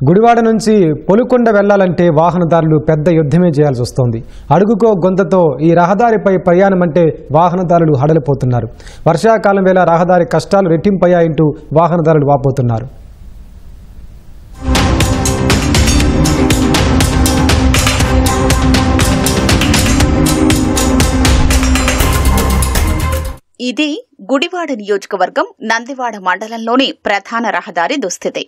గుడివాడ నుంచి పొలుకొండ వెళ్లాలంటే వాహనదారులు పెద్ద యుద్ధమే చేయాల్సి వస్తోంది. అడుగుకో గొంతతో ఈ రహదారిపై ప్రయాణం అంటే వాహనదారులు హడలిపోతున్నారు. వర్షాకాలం వేళ రహదారి కష్టాలు రెట్టింపయ్యాయంటూ వాహనదారులు వాపోతున్నారు. ఇది గుడివాడ నియోజకవర్గం నందివాడ మండలంలోని ప్రధాన రహదారి దుస్థితి.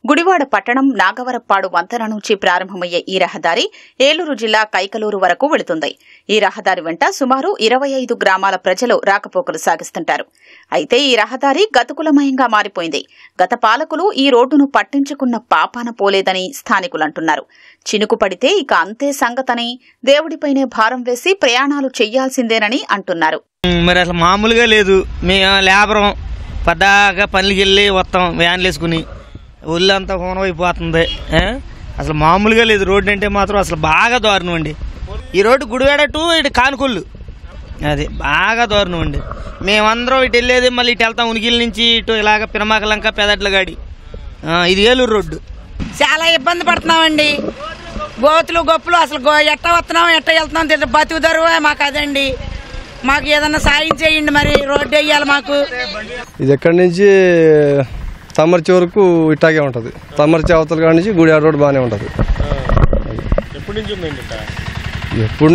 గుడివాడ పట్టణం నాగవరప్పాడు వంతెన నుంచి ప్రారంభమయ్యే ఈ రహదారి ఏలూరు జిల్లా కైకలూరు వరకు వెళుతుంది. ఈ రహదారి వెంట సుమారు 25 గ్రామాల ప్రజలు రాకపోకలు సాగిస్తుంటారు. అయితే ఈ రహదారి గతుకులమయంగా మారిపోయింది. గత పాలకులు ఈ రోడ్డును పట్టించుకున్న పాపాన పోలేదని స్థానికులంటున్నారు. చినుకు పడితే ఇక అంతే సంగతని, దేవుడిపైనే భారం వేసి ప్రయాణాలు చెయ్యాల్సిందేనని అంటున్నారు. మరి అసలు మామూలుగా లేదు. మేము లేబరం పద్దాగా పనులకి వెళ్ళి వస్తాం వ్యాన్లు వేసుకుని, ఒళ్ళంతా హోనమైపోతుంది. అసలు మామూలుగా లేదు. రోడ్డు అంటే మాత్రం అసలు బాగా దారుణం అండి. ఈ రోడ్డు గుడివాడ టు ఇటు కానుకొల్లు, అది బాగా దారుణం అండి. మేమందరం ఇటు వెళ్ళేది మళ్ళీ ఇటు వెళ్తాం ఉనికిల నుంచి ఇటు ఇలాగ పినమాకలంక పెదట్ల గాడి. ఇది ఏలూరు రోడ్డు. చాలా ఇబ్బంది పడుతున్నామండి. గోతులు గొప్పలు అసలు ఎట్ట వస్తున్నాం ఎట్ట వెళ్తున్నాం బతుకుదరు మాకు అదండి. మాకు ఏదన్నా సాయం చేయండి, మరి రోడ్డు వేయాలి మాకు. ఇది ఎక్కడి నుంచి తమర్చి వరకు ఇట్టాగే ఉంటుంది. తమర్చి అవతల కాడి నుంచి గుడివాడ రోడ్డు బాగానే ఉంటుంది. ఎప్పటి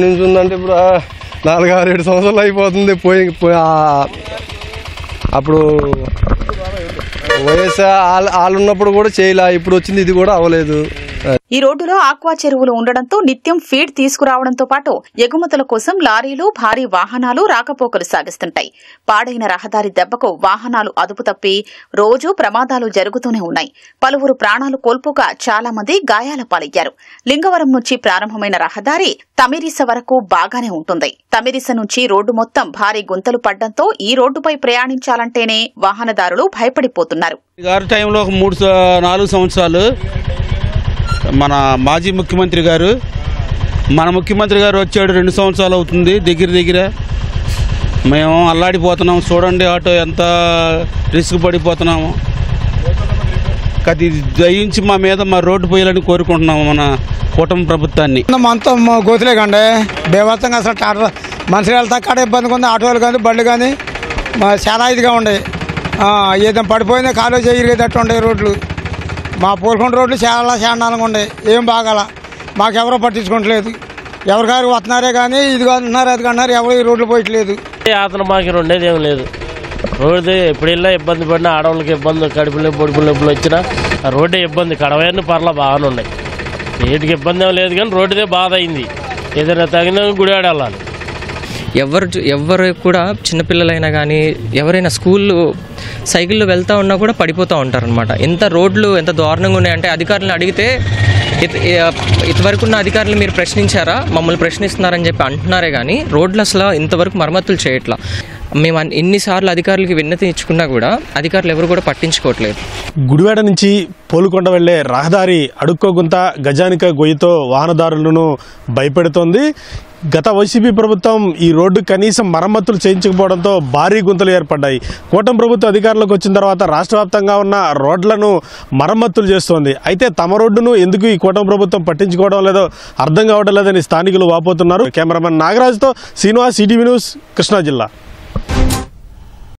నుంచి ఉందంటే ఇప్పుడు 4-6-7 సంవత్సరాలు అయిపోతుంది. అప్పుడు వైఎస్ఆర్ వాళ్ళు ఉన్నప్పుడు కూడా చేయలే, ఇప్పుడు వచ్చింది ఇది కూడా అవ్వలేదు. ఈ రోడ్డులో ఆక్వా చెరువులు ఉండడంతో నిత్యం ఫీడ్ తీసుకురావడంతో పాటు ఎగుమతుల కోసం లారీలు, భారీ వాహనాలు రాకపోకలు సాగిస్తుంటాయి. పాడైన రహదారి దెబ్బకు వాహనాలు అదుపు తప్పి రోజూ ప్రమాదాలు జరుగుతూనే ఉన్నాయి. పలువురు ప్రాణాలు కోల్పోగా చాలా మంది గాయాల పాలయ్యారు. లింగవరం నుంచి ప్రారంభమైన రహదారి తమిరిస వరకు బాగానే ఉంటుంది. తమిరిస నుంచి రోడ్డు మొత్తం భారీ గుంతలు పడ్డంతో ఈ రోడ్డుపై ప్రయాణించాలంటేనే వాహనదారులు భయపడిపోతున్నారు. టైంలో 3-4 సంవత్సరాలు మన మాజీ ముఖ్యమంత్రి గారు, మన ముఖ్యమంత్రి గారు వచ్చాడు 2 సంవత్సరాలు అవుతుంది దగ్గర. మేము అల్లాడిపోతున్నాం. చూడండి ఆటో ఎంత రిస్క్ పడిపోతున్నాము. అది దయించి మా మీద మా రోడ్డు పోయాలని కోరుకుంటున్నాము మన కూటమి ప్రభుత్వాన్ని. మొత్తం గోతులే కండి బేవత్తంగా అసలు మనుషులు వెళ్తా కాడ ఇబ్బందిగా ఉంది. ఆటోలు కానీ బళ్ళు కానీ చాలా ఇదిగా ఉండే. ఏదైనా పడిపోయిందో కాలేజ్ చేయగేటట్టు ఉండే రోడ్లు. మా పోల్కొండ రోడ్లు చాలా శాండాలంగా ఉండే, ఏం బాగాల. మాకెవరో పట్టించుకోవట్లేదు. ఎవరికారు వస్తున్నారే కానీ ఇది అంటున్నారు అది అంటున్నారు, ఎవరు ఈ రోడ్లు పోయట్లేదు. అతను మాకు రెండేది ఏం లేదు. రోడ్డు ఎప్పుడు వెళ్ళినా ఇబ్బంది పడినా, ఆడవాళ్ళకి ఇబ్బంది, కడుపులు పొడుపులు ఎప్పుడు వచ్చినా ఆ రోడ్డే ఇబ్బంది. కడవన్నీ పర్లా బాగానే ఉన్నాయి, వీటికి ఇబ్బంది ఏం లేదు. కానీ రోడ్డుదే బాధ అయింది. ఏదైనా తగిన గుడివాడ వెళ్ళాలి. ఎవరు కూడా చిన్నపిల్లలైనా కానీ ఎవరైనా స్కూళ్ళు సైకిల్లో వెళ్తూ ఉన్నా కూడా పడిపోతూ ఉంటారనమాట. రోడ్లు ఎంత దారుణంగా ఉన్నాయంటే అధికారులను అడిగితే ఇంతవరకు ఉన్న అధికారులు మీరు ప్రశ్నించారా, మమ్మల్ని ప్రశ్నిస్తున్నారని చెప్పి అంటున్నారే కానీ రోడ్లు అసలు ఇంతవరకు మరమ్మతులు చేయట్లా. మేము ఎన్నిసార్లు అధికారులకి విన్నతి ఇచ్చుకున్నా కూడా అధికారులు ఎవరు కూడా పట్టించుకోవట్లేదు. గుడివాడ నుంచి పోలుకొండ వెళ్లే రహదారి అడుక్కోగుంత గజానిక గొయ్యితో వాహనదారులను భయపెడుతోంది. గత వైసీపీ ప్రభుత్వం ఈ రోడ్డు కనీసం మరమ్మతులు చేయించకపోవడంతో భారీ గుంతలు ఏర్పడ్డాయి. కూటమి ప్రభుత్వం అధికారంలోకి వచ్చిన తర్వాత రాష్ట్ర వ్యాప్తంగా ఉన్న రోడ్లను మరమ్మతులు చేస్తోంది. అయితే తమ రోడ్డును ఎందుకు ఈ కూటమి ప్రభుత్వం పట్టించుకోవడం లేదో అర్థం కావడం లేదని స్థానికులు వాపోతున్నారు. కెమెరామెన్ నాగరాజ్తో శ్రీనివాస్, ఈటీవీ న్యూస్, కృష్ణా జిల్లా.